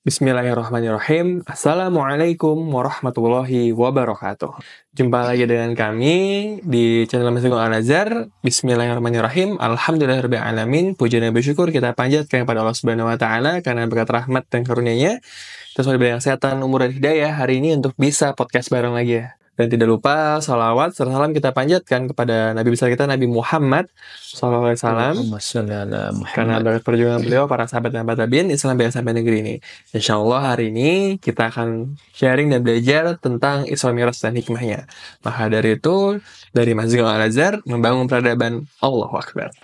Bismillahirrahmanirrahim. Assalamualaikum warahmatullahi wabarakatuh. Jumpa lagi dengan kami di channel Masjid Al-Azhar. Bismillahirrahmanirrahim. Alhamdulillahirrahmanirrahim. Puja dan bersyukur kita panjatkan kepada Allah Subhanahu wa Ta'ala karena berkat rahmat dan karunia-Nya. Terus diberikan kesehatan, umur, dan hidayah hari ini untuk bisa podcast bareng lagi ya. Dan tidak lupa salawat serta salam kita panjatkan kepada Nabi besar kita Nabi Muhammad SAW. Karena berkat perjuangan beliau, para sahabat dan tabi'in, Islam biasa sampai negeri ini. Insya Allah hari ini kita akan sharing dan belajar tentang Isra Mi'raj dan hikmahnya. Maka dari itu, dari Masjid Al-Azhar membangun peradaban. Allahu Akbar.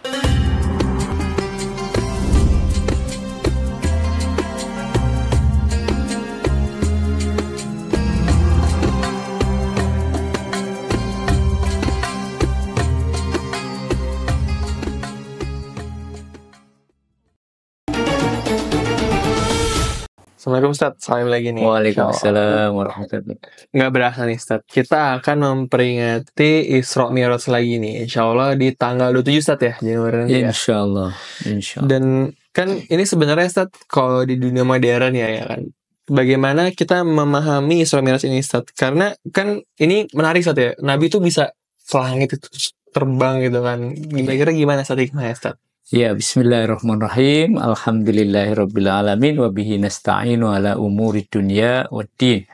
Assalamualaikum Ustaz, salam lagi nih. Waalaikumsalam warahmatullahi wabarakatuh. Nggak berasa nih Ustaz, kita akan memperingati Isra Mi'raj lagi nih. Insya Allah di tanggal 27 Ustaz ya, Januari nanti ya. Insya Allah. Dan kan ini sebenarnya Ustaz, kalau di dunia modern ya kan, bagaimana kita memahami Isra Mi'raj ini Ustaz? Karena kan ini menarik Ustaz ya, Nabi itu bisa ke langit itu terbang gitu kan. Kira-kira gimana Ustaz hikmahnya Ustaz? Ya, bismillahirrahmanirrahim. Alhamdulillahirrabbilalamin. Wabihi nasta'inu ala umuri dunya waddin.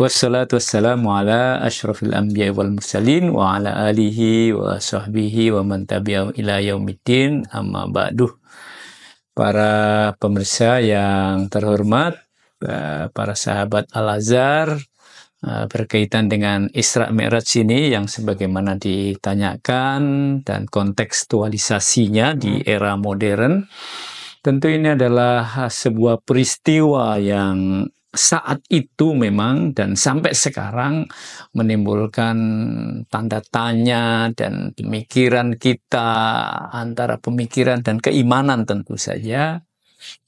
Wassalatu wassalamu ala ashrafil anbiya wal mursalin. Wa ala alihi wa sahbihi wa man tabi'ahum ila yaumiddin. Amma ba'duh. Para pemirsa yang terhormat, para sahabat Al-Azhar, berkaitan dengan Isra Mi'raj ini yang sebagaimana ditanyakan dan kontekstualisasinya di era modern, tentu ini adalah sebuah peristiwa yang saat itu memang dan sampai sekarang menimbulkan tanda tanya dan pemikiran kita, antara pemikiran dan keimanan tentu saja.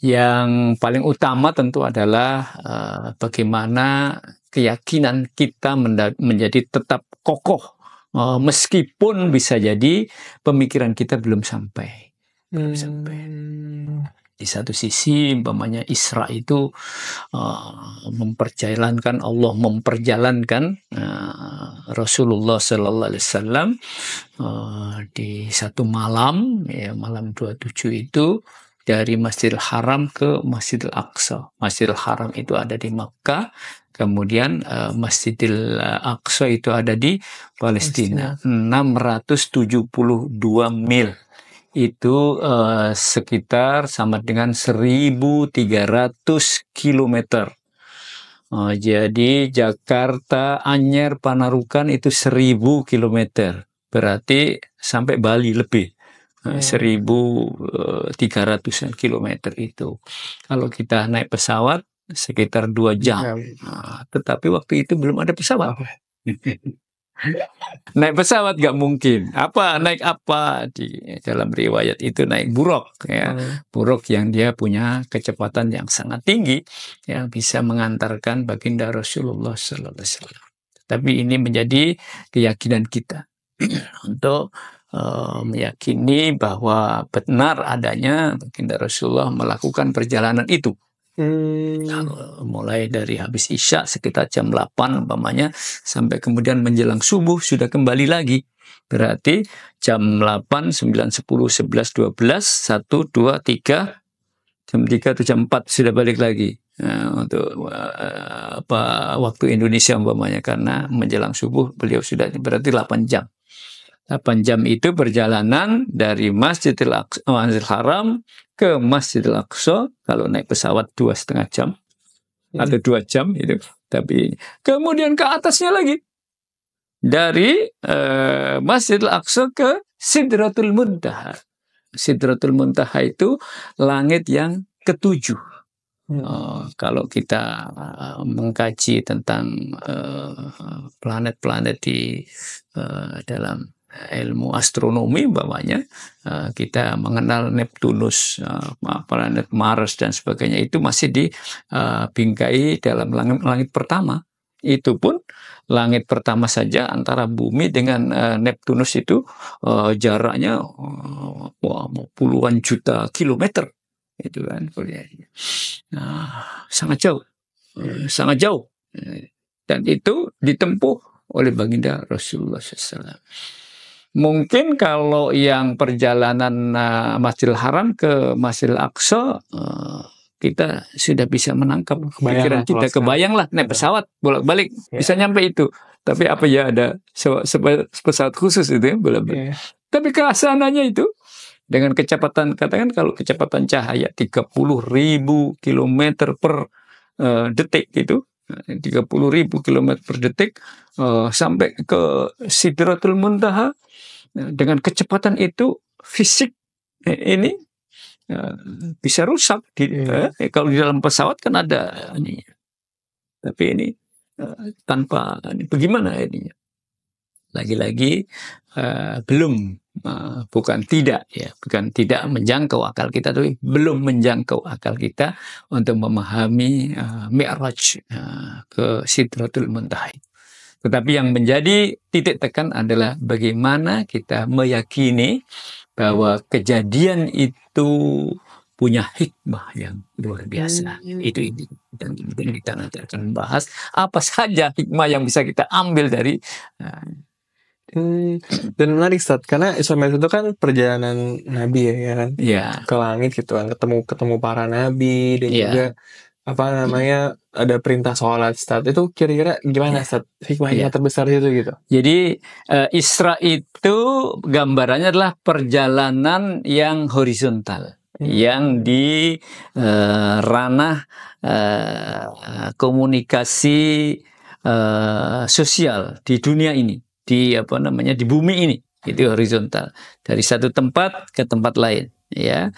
Yang paling utama tentu adalah bagaimana keyakinan kita menjadi tetap kokoh, meskipun bisa jadi pemikiran kita belum sampai. Di satu sisi, umpamanya Isra itu Allah memperjalankan Rasulullah Sallallahu Alaihi Wasallam di satu malam, ya, malam 27 itu, dari Masjidil Haram ke Masjidil Aqsa. Masjidil Haram itu ada di Makkah, kemudian Masjidil Aqsa itu ada di Palestina. 672 mil. Itu sekitar sama dengan 1.300 kilometer. Jadi Jakarta, Anyer, Panarukan itu 1.000 kilometer. Berarti sampai Bali lebih. 1.300 kilometer itu. Kalau kita naik pesawat sekitar 2 jam. Tetapi waktu itu belum ada pesawat. Naik pesawat gak mungkin. Naik apa? Di dalam riwayat itu naik buruk, ya. Buruk yang dia punya kecepatan yang sangat tinggi, yang bisa mengantarkan baginda Rasulullah Sallallahu Alaihi Wasallam. Tapi ini menjadi keyakinan kita untuk meyakini bahwa benar adanya baginda Rasulullah melakukan perjalanan itu. Mulai dari habis Isya sekitar jam 8 umpamanya, sampai kemudian menjelang subuh sudah kembali lagi. Berarti jam 8, 9, 10, 11, 12, 1, 2, 3, jam 3 atau jam 4 sudah balik lagi. Untuk waktu Indonesia umpamanya, karena menjelang subuh beliau sudah, berarti 8 jam. 8 jam itu perjalanan dari Masjidil Haram ke Masjidil Aqsa. Kalau naik pesawat 2,5 jam atau 2 jam itu. Tapi kemudian ke atasnya lagi, dari Masjidil Aqsa ke Sidratul Muntaha. Sidratul Muntaha itu langit yang ketujuh. Kalau kita mengkaji tentang planet-planet di dalam ilmu astronomi umpamanya, kita mengenal Neptunus, planet Mars dan sebagainya, itu masih dibingkai dalam langit pertama. Itu pun langit pertama saja antara bumi dengan Neptunus itu jaraknya puluhan juta kilometer. itu kan kuliahnya. Nah, sangat jauh, sangat jauh, dan itu ditempuh oleh baginda Rasulullah SAW. Mungkin kalau yang perjalanan Masjidil Haram ke Masjidil Aqsa, kita sudah bisa menangkap pikiran kita, kebayang lah naik pesawat bolak-balik bisa nyampe itu. Tapi apa ya, ada pesawat khusus itu ya bolak-balik. Tapi keasananya itu dengan kecepatan, katakan kalau kecepatan cahaya 30.000 km per detik itu, 30.000 km per detik sampai ke Sidratul Muntaha. Dengan kecepatan itu fisik ini bisa rusak. Kalau di dalam pesawat kan ada ini, tapi ini tanpa ini, bagaimana ininya? Lagi-lagi belum, bukan tidak ya, bukan tidak menjangkau akal kita, tapi belum menjangkau akal kita untuk memahami Mi'raj ke Sidratul Muntaha. Tetapi yang menjadi titik tekan adalah bagaimana kita meyakini bahwa kejadian itu punya hikmah yang luar biasa. Itu ini. Dan kemudian kita nanti akan membahas apa saja hikmah yang bisa kita ambil dari dan menarik, Ustaz, karena Isra Mi'raj itu kan perjalanan Nabi ya kan, ke langit gitu kan, ketemu para Nabi dan juga apa namanya, ada perintah sholat, Ustaz. Itu kira-kira gimana, Ustaz, hikmahnya terbesar itu gitu? Jadi Isra itu gambarannya adalah perjalanan yang horizontal, yang di ranah komunikasi sosial di dunia ini, di apa namanya, di bumi ini, itu horizontal, dari satu tempat ke tempat lain, ya,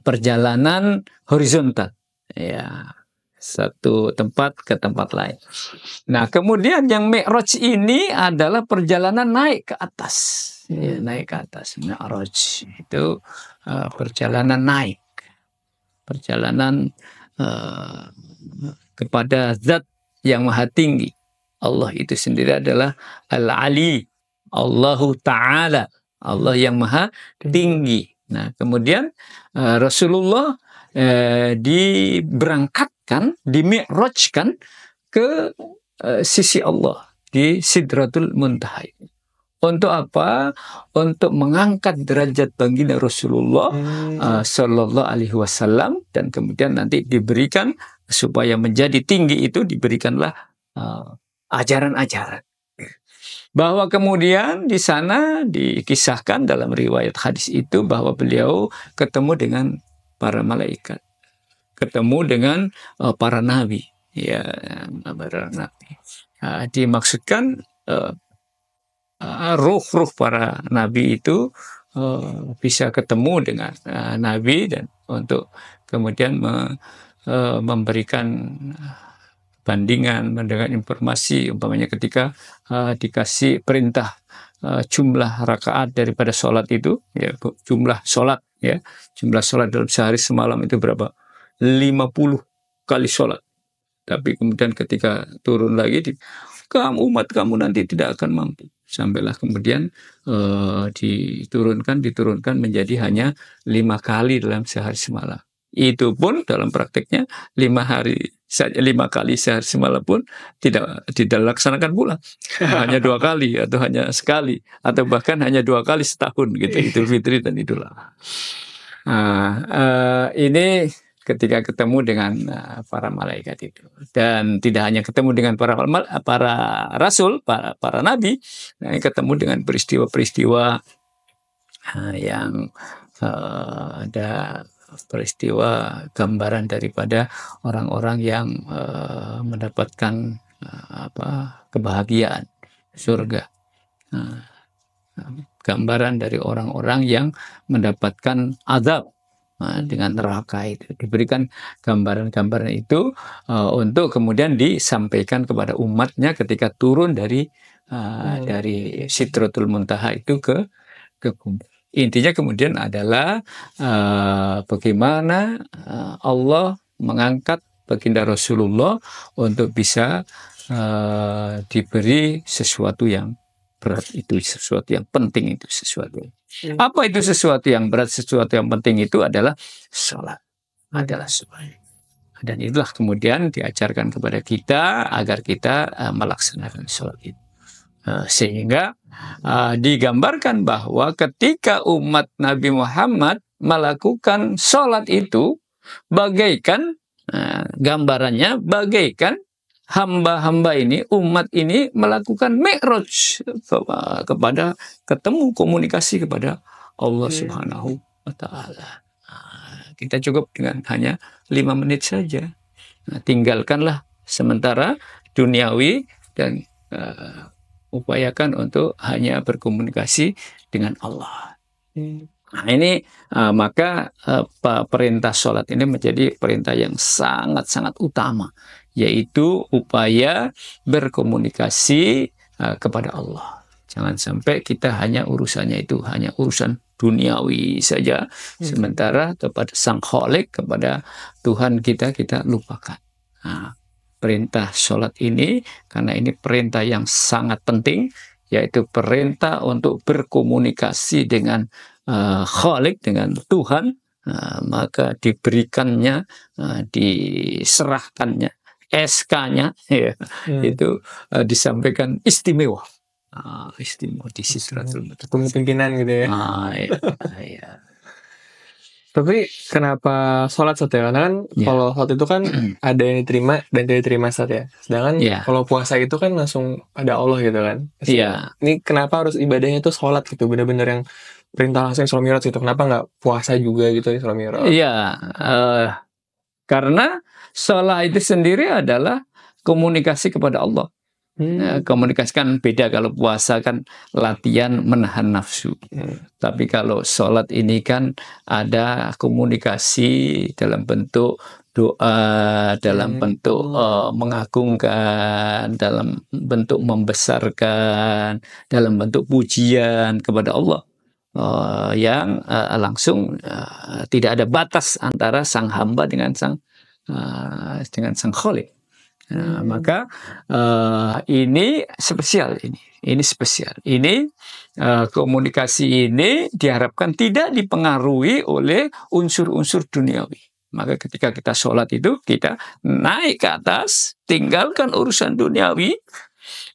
perjalanan horizontal, ya, satu tempat ke tempat lain. Nah, kemudian yang Mi'raj ini adalah perjalanan naik ke atas, ya, naik ke atas. Mi'raj itu perjalanan naik, perjalanan kepada Zat yang Maha Tinggi. Allah itu sendiri adalah Al-Ali, Allahu Ta'ala, Allah yang Maha Tinggi. Nah, kemudian Rasulullah diberangkatkan, dimi'rajkan ke sisi Allah di Sidratul Muntaha. Untuk apa? Untuk mengangkat derajat baginda Rasulullah Sallallahu Alaihi Wasallam, dan kemudian nanti diberikan, supaya menjadi tinggi itu diberikanlah ajaran-ajaran. Bahwa kemudian di sana dikisahkan dalam riwayat hadis itu bahwa beliau ketemu dengan para malaikat, ketemu dengan para nabi, ya, para nabi. Dimaksudkan ruh-ruh para nabi itu bisa ketemu dengan nabi, dan untuk kemudian memberikan bandingan, mendengar informasi, umpamanya ketika dikasih perintah jumlah rakaat daripada sholat itu, ya, jumlah sholat, ya, jumlah sholat dalam sehari semalam itu berapa? 50 kali sholat. Tapi kemudian ketika turun lagi, kamu umat kamu nanti tidak akan mampu. Sampailah kemudian diturunkan menjadi hanya 5 kali dalam sehari semalam. Itu pun dalam prakteknya 5 kali sehari semalam pun tidak dilaksanakan pula. Hanya 2 kali, atau hanya sekali, atau bahkan hanya 2 kali setahun gitu, Idul Fitri dan Idul Adha. Ini ketika ketemu dengan para malaikat itu, dan tidak hanya ketemu dengan para rasul, para nabi, nah, ketemu dengan peristiwa-peristiwa yang ada peristiwa gambaran daripada orang-orang yang mendapatkan kebahagiaan surga, gambaran dari orang-orang yang mendapatkan azab dengan neraka. Itu diberikan gambaran-gambaran itu untuk kemudian disampaikan kepada umatnya ketika turun dari Sidratul Muntaha itu ke bumi. Intinya kemudian adalah bagaimana Allah mengangkat baginda Rasulullah untuk bisa diberi sesuatu yang berat itu sesuatu yang penting itu sesuatu. Apa itu sesuatu yang berat, sesuatu yang penting itu adalah sholat. Adalah sholat. Dan itulah kemudian diajarkan kepada kita agar kita melaksanakan sholat itu. Sehingga digambarkan bahwa ketika umat Nabi Muhammad melakukan sholat itu bagaikan gambarannya bagaikan hamba-hamba ini, umat ini melakukan mi'raj kepada ketemu komunikasi kepada Allah Subhanahu wa Ta'ala. Kita cukup dengan hanya 5 menit saja. Tinggalkanlah sementara duniawi dan upayakan untuk hanya berkomunikasi dengan Allah. Nah ini maka perintah sholat ini menjadi perintah yang sangat-sangat utama, yaitu upaya berkomunikasi kepada Allah. Jangan sampai kita hanya urusannya itu hanya urusan duniawi saja, sementara kepada Sang Khalik, kepada Tuhan kita lupakan. Nah, perintah sholat ini, karena ini perintah yang sangat penting, yaitu perintah untuk berkomunikasi dengan Khalik, dengan Tuhan, maka diberikannya, diserahkannya, SK-nya, itu disampaikan istimewa. Istimewa di Sidratul Muntaha. Pimpinan gitu ya. Iya. Tapi kenapa sholat Ustaz ya? Karena kan kalau sholat itu kan ada yang diterima dan tidak diterima Ustaz ya. Sedangkan kalau puasa itu kan langsung ada Allah gitu kan. Iya. Ini kenapa harus ibadahnya itu sholat gitu, benar-benar yang perintah langsung Isra Mi'raj gitu. Kenapa nggak puasa juga gitu Isra Mi'raj? Iya. Karena sholat itu sendiri adalah komunikasi kepada Allah. Komunikasi kan beda, kalau puasa kan latihan menahan nafsu. Tapi kalau sholat ini kan ada komunikasi dalam bentuk doa, dalam bentuk mengagungkan, dalam bentuk membesarkan, dalam bentuk pujian kepada Allah. Yang langsung tidak ada batas antara sang hamba dengan sang Khalik. Maka ini spesial, ini spesial. Ini komunikasi ini diharapkan tidak dipengaruhi oleh unsur-unsur duniawi. Maka ketika kita sholat itu kita naik ke atas, tinggalkan urusan duniawi.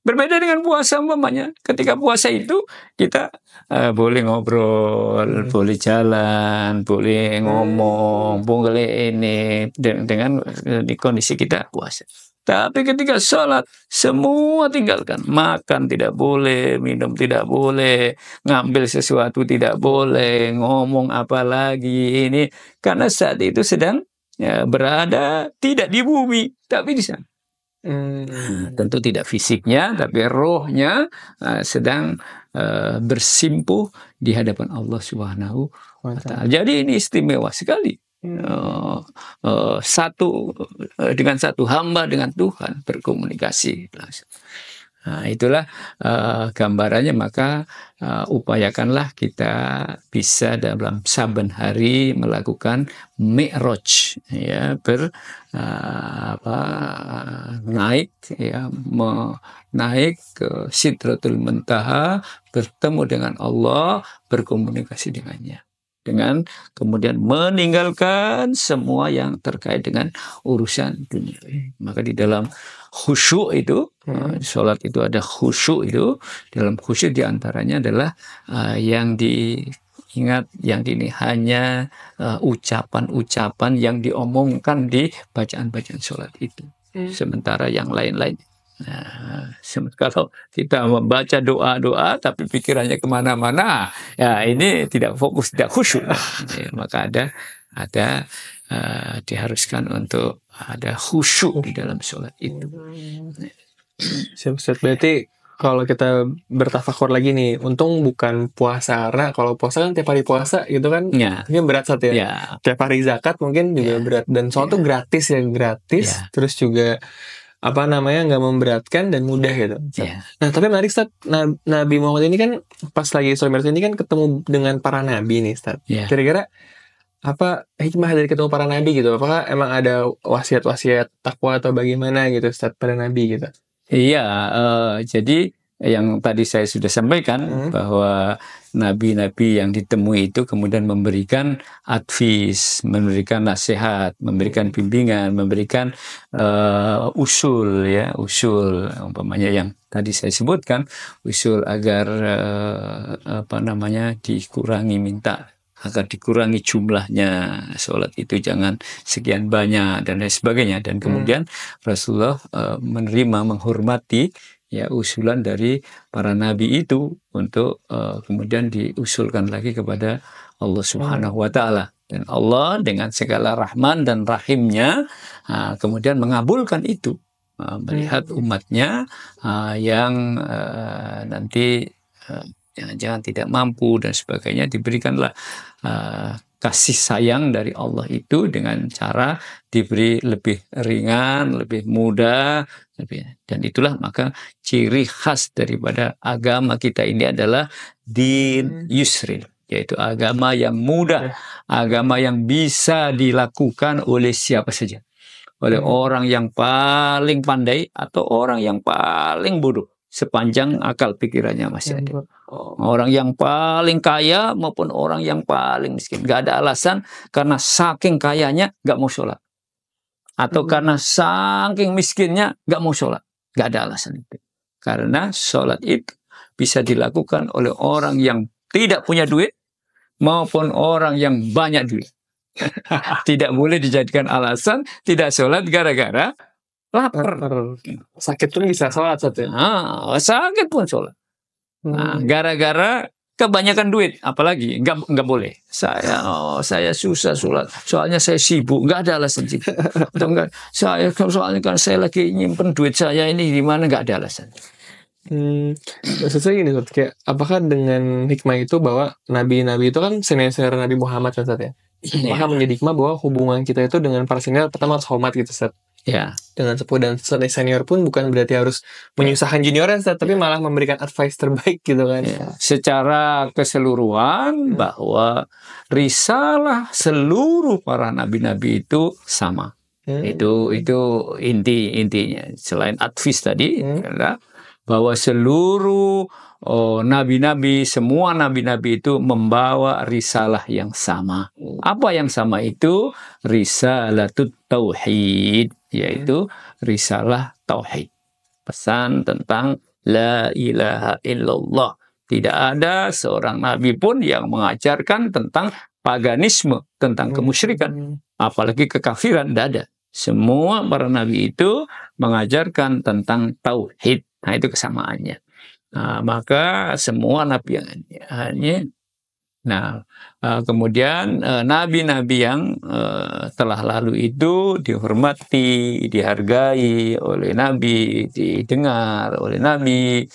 Berbeda dengan puasa umpamanya. Ketika puasa itu kita boleh ngobrol, boleh jalan, boleh ngomong, boleh ini dengan di kondisi kita puasa. Tapi ketika sholat, semua tinggalkan. Makan tidak boleh, minum tidak boleh, ngambil sesuatu tidak boleh, ngomong apa lagi ini. Karena saat itu sedang berada tidak di bumi, tapi di sana. Tentu tidak fisiknya, tapi rohnya sedang bersimpuh di hadapan Allah Subhanahu wa Ta'ala. Jadi ini istimewa sekali. Dengan satu hamba dengan Tuhan berkomunikasi. Nah, itulah gambarannya. Maka upayakanlah kita bisa dalam saben hari melakukan mi'raj, ya, naik ke Sidratul Muntaha, bertemu dengan Allah, berkomunikasi dengannya, dengan kemudian meninggalkan semua yang terkait dengan urusan dunia. Maka di dalam khusyuk itu, sholat itu ada khusyuk itu. Dalam khusyuk diantaranya adalah yang diingat, yang ini hanya ucapan-ucapan yang diomongkan di bacaan-bacaan sholat itu. Sementara yang lain-lain, kalau kita membaca doa-doa tapi pikirannya kemana-mana, ya ini tidak fokus, tidak khusyuk. Maka ada diharuskan untuk ada khusyuk di dalam sholat itu. Siap. Berarti kalau kita bertafakur lagi nih, untung bukan puasa, karena kalau puasa kan tiap hari puasa gitu kan, mungkin berat Sat ya. Tiap hari zakat mungkin juga berat, dan sholat tuh gratis. Terus juga nggak memberatkan dan mudah gitu. Nah tapi menarik Ustaz, Nabi Muhammad ini kan pas lagi Isra Mi'raj ini kan ketemu dengan para nabi nih Ustaz. Kira-kira apa hikmah dari ketemu para nabi gitu? Apakah emang ada wasiat-wasiat takwa atau bagaimana gitu Ustaz pada nabi gitu? Iya, jadi yang tadi saya sudah sampaikan bahwa nabi-nabi yang ditemui itu kemudian memberikan advice, memberikan nasihat, memberikan bimbingan, memberikan usul ya, usul umpamanya yang tadi saya sebutkan, usul agar dikurangi, minta agar dikurangi jumlahnya sholat itu, jangan sekian banyak dan lain sebagainya. Dan kemudian Rasulullah menerima, menghormati ya usulan dari para nabi itu untuk kemudian diusulkan lagi kepada Allah Subhanahu wa Ta'ala. Dan Allah dengan segala rahman dan rahimnya kemudian mengabulkan itu, melihat umatnya yang nanti jangan tidak mampu dan sebagainya, diberikanlah kasih sayang dari Allah itu dengan cara diberi lebih ringan, lebih mudah, dan itulah maka ciri khas daripada agama kita ini adalah din yusrin, yaitu agama yang mudah, agama yang bisa dilakukan oleh siapa saja, oleh orang yang paling pandai atau orang yang paling bodoh, sepanjang akal pikirannya masih ada. Orang yang paling kaya maupun orang yang paling miskin. Gak ada alasan karena saking kayanya gak mau sholat. Atau karena saking miskinnya gak mau sholat. Gak ada alasan itu. Karena sholat itu bisa dilakukan oleh orang yang tidak punya duit maupun orang yang banyak duit. Tidak boleh dijadikan alasan tidak sholat gara-gara lapar. Sakit pun bisa sholat satu. Sakit pun sholat. Nah, gara-gara kebanyakan duit, apalagi nggak boleh. Saya susah sholat, soalnya saya sibuk, nggak ada alasan sih. Atau enggak, soalnya kan saya lagi nyimpen duit saya ini di mana, nggak ada alasan. Maksud saya gini, kayak apakah dengan hikmah itu bahwa nabi-nabi itu kan senior Nabi Muhammad kan, ya? Maka menjadi hikmah bahwa hubungan kita itu dengan para senior pertama harus hormat gitu, Ustaz. Ya. Dengan sepuh dan senior pun bukan berarti harus menyusahkan juniornya, tapi malah memberikan advice terbaik gitu kan. Ya. Secara keseluruhan bahwa risalah seluruh para nabi-nabi itu sama. Itu intinya. Selain advice tadi adalah bahwa seluruh nabi-nabi, semua nabi-nabi itu membawa risalah yang sama. Apa yang sama itu? Risalatut tauhid, yaitu risalah tauhid. Pesan tentang la ilaha illallah. Tidak ada seorang nabi pun yang mengajarkan tentang paganisme, tentang kemusyrikan, apalagi kekafiran, tidak ada. Semua para nabi itu mengajarkan tentang tauhid. Nah, itu kesamaannya. Nah, maka semua nabi yang hanya. Nah, kemudian nabi-nabi yang telah lalu itu dihormati, dihargai oleh nabi, didengar oleh nabi,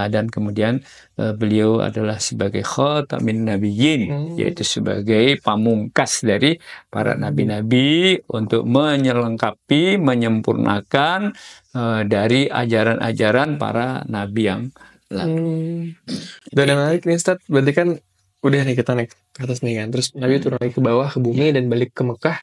dan kemudian beliau adalah sebagai khatamin nabiyyin, yaitu sebagai pamungkas dari para nabi-nabi untuk menyelengkapi, menyempurnakan dari ajaran-ajaran para nabi yang lalu. Dan yang menarik nih, Ustaz, berarti kan udah nih kita naik ke atas nih kan, terus Nabi turun lagi ke bawah ke bumi dan balik ke Mekah.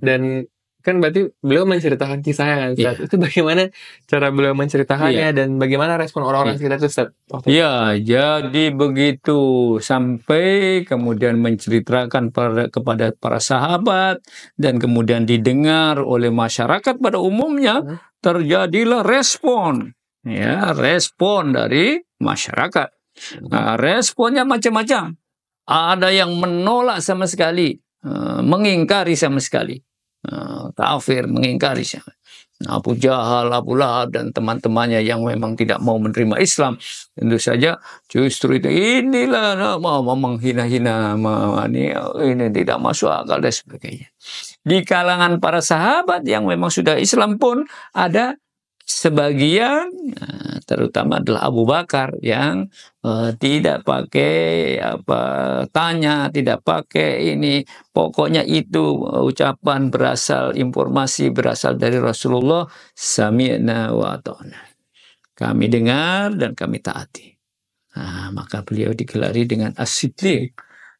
Dan kan berarti beliau menceritakan kisahnya kan, Ustaz. Itu bagaimana cara beliau menceritakannya dan bagaimana respon orang-orang sekitar itu, Ustaz? Ya, jadi begitu sampai kemudian menceritakan kepada para sahabat dan kemudian didengar oleh masyarakat pada umumnya, terjadilah respon dari masyarakat. Nah, responnya macam-macam. Ada yang menolak sama sekali, mengingkari sama sekali, kafir, mengingkari. Abu Jahal, Abu Lahab dan teman-temannya yang memang tidak mau menerima Islam, tentu saja justru itu inilah mau menghina-hina, ini tidak masuk akal dan sebagainya. Di kalangan para sahabat yang memang sudah Islam pun ada sebagian, terutama adalah Abu Bakar yang tidak pakai tanya, tidak pakai ini, pokoknya itu ucapan informasi berasal dari Rasulullah, sami'na wa ata'na, kami dengar dan kami taati. Nah, maka beliau digelari dengan as-siddiq.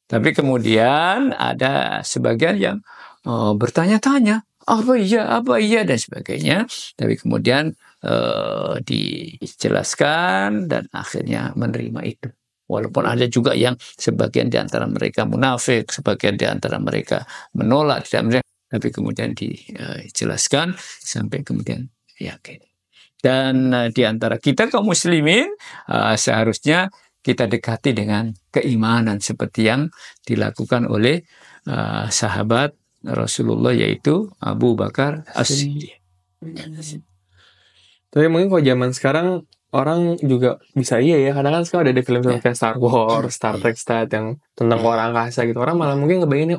Tapi kemudian ada sebagian yang bertanya-tanya, apa iya dan sebagainya. Tapi kemudian dijelaskan dan akhirnya menerima itu. Walaupun ada juga yang sebagian di antara mereka munafik, sebagian di antara mereka menolak, tapi kemudian dijelaskan sampai kemudian yakin. Dan di antara kita kaum muslimin seharusnya kita dekati dengan keimanan seperti yang dilakukan oleh sahabat Rasulullah, yaitu Abu Bakar As-Siddiq. Tapi mungkin kalau zaman sekarang orang juga bisa ya, kadang kan sekarang ada di film-film kayak Star Wars, Star Trek, yang tentang luar angkasa gitu. Orang malah mungkin ngebayanginnya,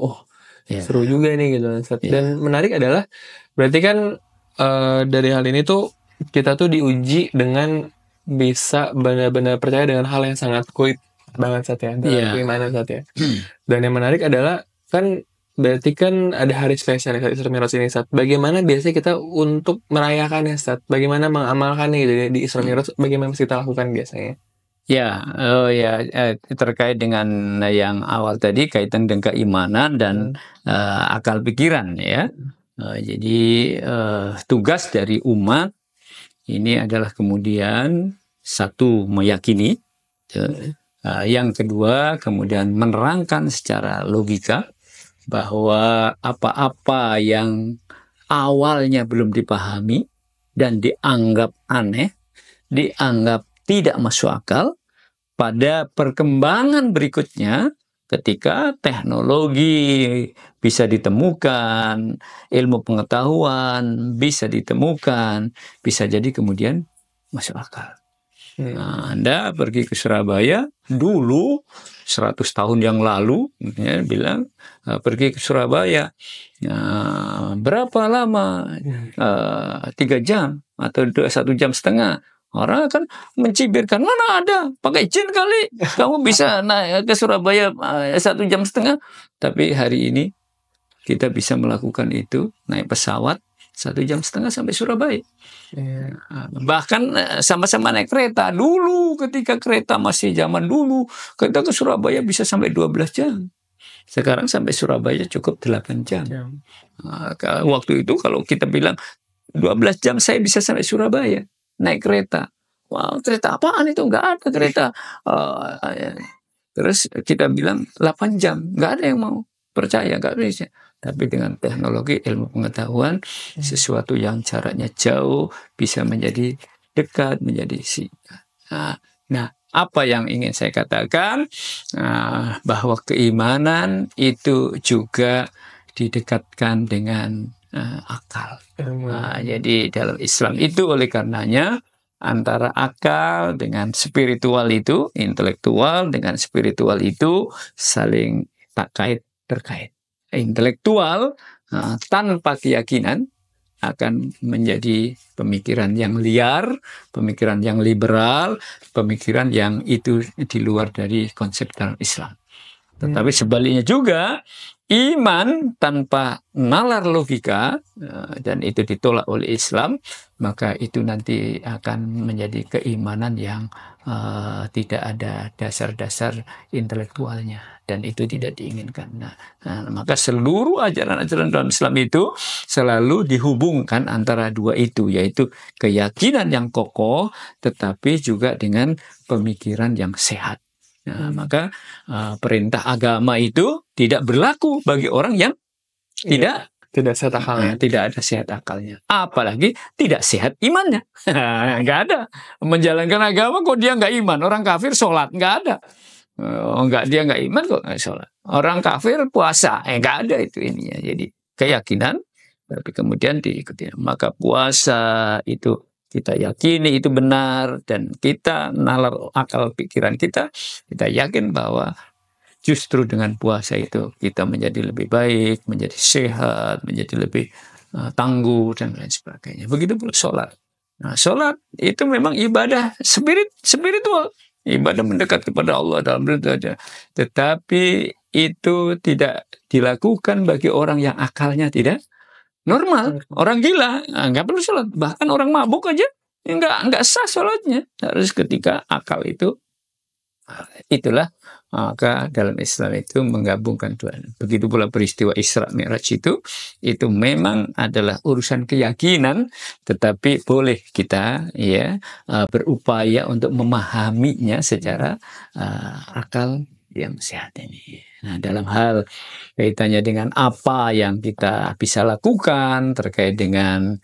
seru juga nih gitu. Dan menarik adalah berarti kan dari hal ini tuh kita tuh diuji dengan bisa benar-benar percaya dengan hal yang sangat kuat banget dalam keimanan ya. Dan yang menarik adalah kan berarti kan ada hari spesial Isra Mi'raj ini, Sat. Bagaimana biasanya kita untuk merayakannya, Sat? Bagaimana mengamalkannya gitu di Isra Mi'raj? Bagaimana kita lakukan biasanya? Terkait dengan yang awal tadi kaitan dengan keimanan dan akal pikiran ya. Jadi tugas dari umat ini adalah kemudian satu meyakini, yang kedua kemudian menerangkan secara logika bahwa apa-apa yang awalnya belum dipahami dan dianggap aneh, dianggap tidak masuk akal, pada perkembangan berikutnya ketika teknologi bisa ditemukan, ilmu pengetahuan bisa ditemukan, bisa jadi kemudian masuk akal. Nah, Anda pergi ke Surabaya dulu 100 tahun yang lalu, ya, bilang pergi ke Surabaya berapa lama? 3 jam atau 1 jam setengah. Orang akan mencibirkan, mana ada, pakai jin kali kamu bisa naik ke Surabaya 1 jam setengah. Tapi hari ini kita bisa melakukan itu, naik pesawat 1 jam setengah sampai Surabaya. Bahkan sama-sama naik kereta. Dulu ketika kereta masih zaman dulu, kita ke Surabaya bisa sampai 12 jam. Sekarang sampai Surabaya cukup 8 jam. Waktu itu kalau kita bilang 12 jam saya bisa sampai Surabaya naik kereta. Wow, kereta apaan itu? Nggak ada kereta. Terus kita bilang 8 jam. Nggak ada yang mau percaya, nggak bisa. Tapi dengan teknologi ilmu pengetahuan, sesuatu yang jaraknya jauh bisa menjadi dekat, menjadi singkat. Nah, apa yang ingin saya katakan? Bahwa keimanan itu juga didekatkan dengan akal. Jadi dalam Islam itu oleh karenanya antara akal dengan spiritual itu, intelektual dengan spiritual itu saling terkait. Intelektual tanpa keyakinan akan menjadi pemikiran yang liar, pemikiran yang liberal, pemikiran yang itu di luar dari konsep dalam Islam. Tetapi sebaliknya juga, iman tanpa nalar logika, dan itu ditolak oleh Islam, maka itu nanti akan menjadi keimanan yang tidak ada dasar-dasar intelektualnya, dan itu tidak diinginkan. Maka seluruh ajaran-ajaran dalam Islam itu selalu dihubungkan antara dua itu, yaitu keyakinan yang kokoh, tetapi juga dengan pemikiran yang sehat. Maka perintah agama itu tidak berlaku bagi orang yang tidak sehat akalnya. Tidak ada sehat akalnya. Apalagi tidak sehat imannya. Nggak ada. Menjalankan agama kok dia nggak iman. Orang kafir sholat. Nggak ada. Dia nggak iman kok nggak sholat. Orang kafir puasa. Nggak ada itu ininya. Jadi keyakinan. Tapi kemudian diikuti. Maka puasa itu kita yakini itu benar. Dan kita nalar akal pikiran kita yakin bahwa justru dengan puasa itu kita menjadi lebih baik, menjadi sehat, menjadi lebih tangguh dan lain sebagainya. Begitu pula sholat. Sholat itu memang ibadah spiritual, ibadah mendekat kepada Allah dalam beribadah. Tetapi itu tidak dilakukan bagi orang yang akalnya tidak normal. Orang gila nggak perlu sholat. Bahkan orang mabuk aja nggak sah sholatnya. Harus ketika akal itu. Itulah Maka dalam Islam itu menggabungkan dua. Begitu pula peristiwa Isra Mi'raj itu memang adalah urusan keyakinan, tetapi boleh kita ya berupaya untuk memahaminya secara akal yang sehat ini. Nah, dalam hal kaitannya dengan apa yang kita bisa lakukan terkait dengan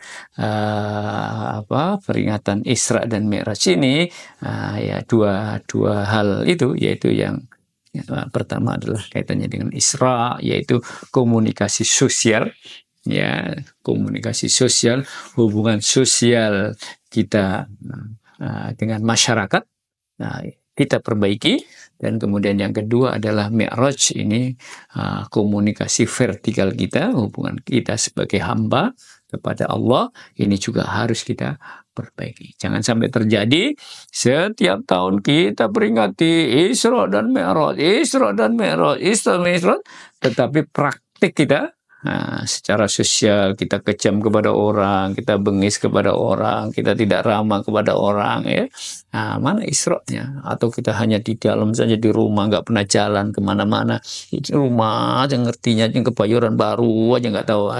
peringatan Isra dan Mi'raj ini, ya dua hal itu, yaitu yang pertama adalah kaitannya dengan Isra, yaitu komunikasi sosial, ya komunikasi sosial, hubungan sosial kita dengan masyarakat. Nah, kita perbaiki. Dan kemudian yang kedua adalah Mi'raj ini, komunikasi vertikal kita, hubungan kita sebagai hamba kepada Allah, ini juga harus kita perbaiki. Jangan sampai terjadi setiap tahun kita peringati Isra dan Mi'raj, Isra dan Mi'raj, Isra dan Mi'raj, tetapi praktik kita secara sosial kita kejam kepada orang, kita bengis kepada orang, kita tidak ramah kepada orang, ya. Mana Isra-nya? Atau kita hanya di dalam saja di rumah, nggak pernah jalan kemana-mana, di rumah aja ngertinya, yang Kebayoran Baru aja nggak tahu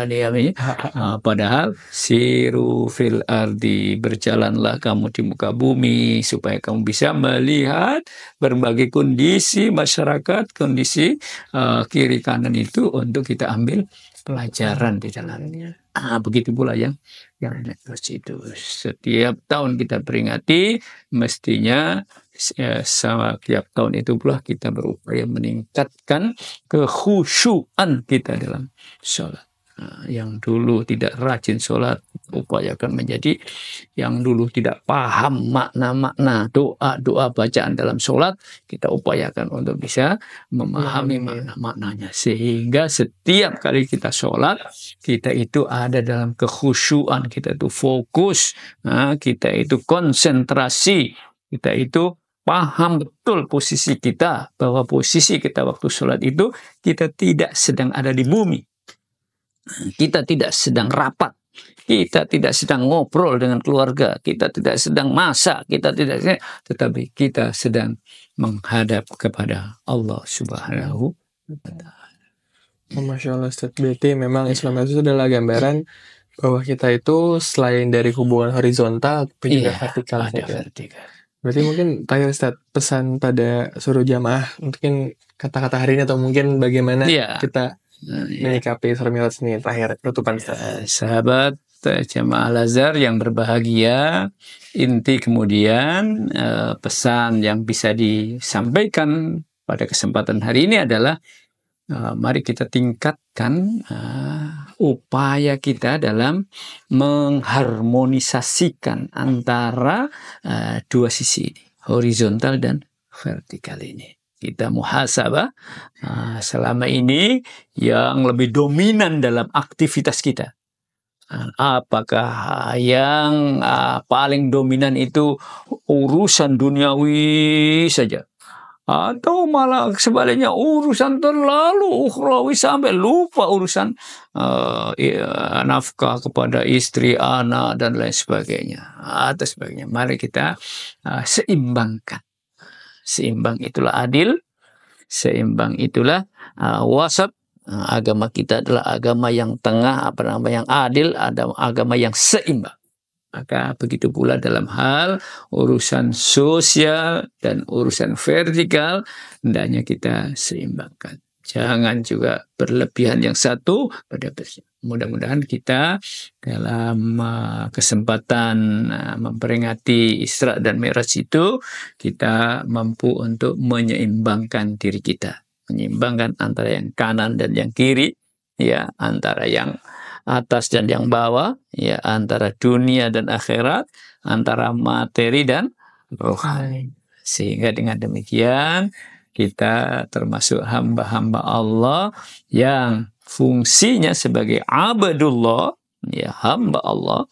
padahal siru fil ardi, berjalanlah kamu di muka bumi supaya kamu bisa melihat berbagai kondisi masyarakat, kondisi kiri kanan itu untuk kita ambil pelajaran di dalamnya. Begitu pula yang itu. Setiap tahun kita peringati, mestinya setiap tahun itu pula kita berupaya meningkatkan kekhusyuan kita dalam sholat. Yang dulu tidak rajin sholat, upayakan menjadi yang dulu tidak paham makna-makna doa-doa bacaan dalam sholat, kita upayakan untuk bisa memahami makna-maknanya, sehingga setiap kali kita sholat, kita itu ada dalam kekhusyuan, kita itu fokus, kita itu konsentrasi, kita itu paham betul posisi kita, bahwa posisi kita waktu sholat itu kita tidak sedang ada di bumi. Kita tidak sedang rapat, kita tidak sedang ngobrol dengan keluarga, kita tidak sedang masak, tetapi kita sedang menghadap kepada Allah Subhanahu wa Ta'ala. Masya Allah Ustaz, berarti memang Islam itu adalah gambaran bahwa kita itu selain dari hubungan horizontal, tapi juga vertikal. Berarti mungkin tanya Ustaz, pesan pada seluruh jamaah, mungkin kata-kata hari ini atau mungkin bagaimana kita menyikapi Isra Mi'raj ini terakhir penutupan sahabat jamaah Al-Azhar yang berbahagia, inti kemudian pesan yang bisa disampaikan pada kesempatan hari ini adalah mari kita tingkatkan upaya kita dalam mengharmonisasikan antara dua sisi ini, horizontal dan vertikal ini. Kita muhasabah selama ini yang lebih dominan dalam aktivitas kita. Apakah yang paling dominan itu urusan duniawi saja? Atau malah sebaliknya urusan terlalu ukhrawi sampai lupa urusan nafkah kepada istri, anak, dan lain sebagainya. Atau sebagainya. Mari kita seimbangkan. Seimbang itulah adil, seimbang itulah wasat. Agama kita adalah agama yang tengah, yang adil, agama yang seimbang. Maka begitu pula dalam hal urusan sosial dan urusan vertikal, hendaknya kita seimbangkan. Jangan juga berlebihan yang satu pada mudah-mudahan kita dalam kesempatan memperingati Isra dan Mi'raj itu, kita mampu untuk menyeimbangkan diri kita. Menyeimbangkan antara yang kanan dan yang kiri, ya, antara yang atas dan yang bawah, ya, antara dunia dan akhirat, antara materi dan rohani. Sehingga dengan demikian kita termasuk hamba-hamba Allah yang fungsinya sebagai abdullah, ya, hamba Allah,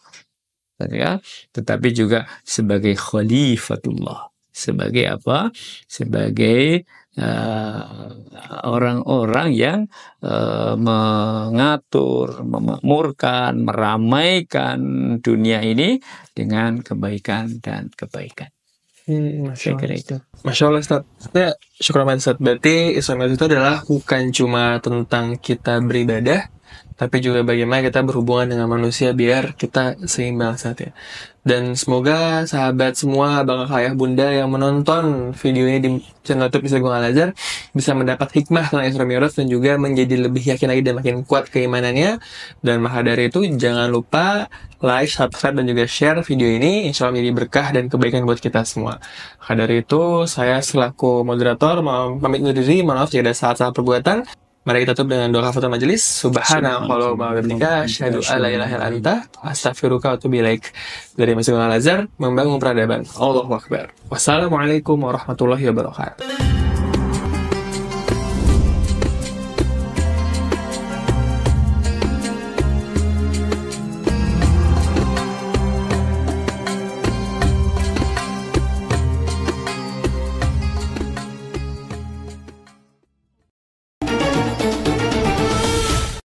ya, tetapi juga sebagai khalifatullah. Sebagai apa? Sebagai orang-orang yang mengatur, memakmurkan, meramaikan dunia ini dengan kebaikan dan kebaikan. Masya Saya kira Allah. itu. Masya Allah Ustaz. Ya, syukur banget Ustaz. Berarti Islam itu adalah bukan cuma tentang kita beribadah, tapi juga bagaimana kita berhubungan dengan manusia biar kita seimbang Ustaz ya. Dan semoga sahabat semua, bakal ayah bunda yang menonton video ini di channel YouTube Misal Al Azhar bisa mendapat hikmah tentang Isra Mi'raj dan juga menjadi lebih yakin lagi dan makin kuat keimanannya. Dan maka dari itu jangan lupa like, subscribe, dan juga share video ini. Insya Allah menjadi berkah dan kebaikan buat kita semua. Maka dari itu saya selaku moderator mau pamit undur diri. Mohon maaf jika ada salah-salah perbuatan. Mari kita tutup dengan doa kafatul majelis. Subhanallah wa bihamdika asyhadu an la ilaha illa anta astaghfiruka wa atubu ilaik. Dari Masjid Al Azhar membangun peradaban. Allahu akbar. Wassalamualaikum warahmatullahi wabarakatuh.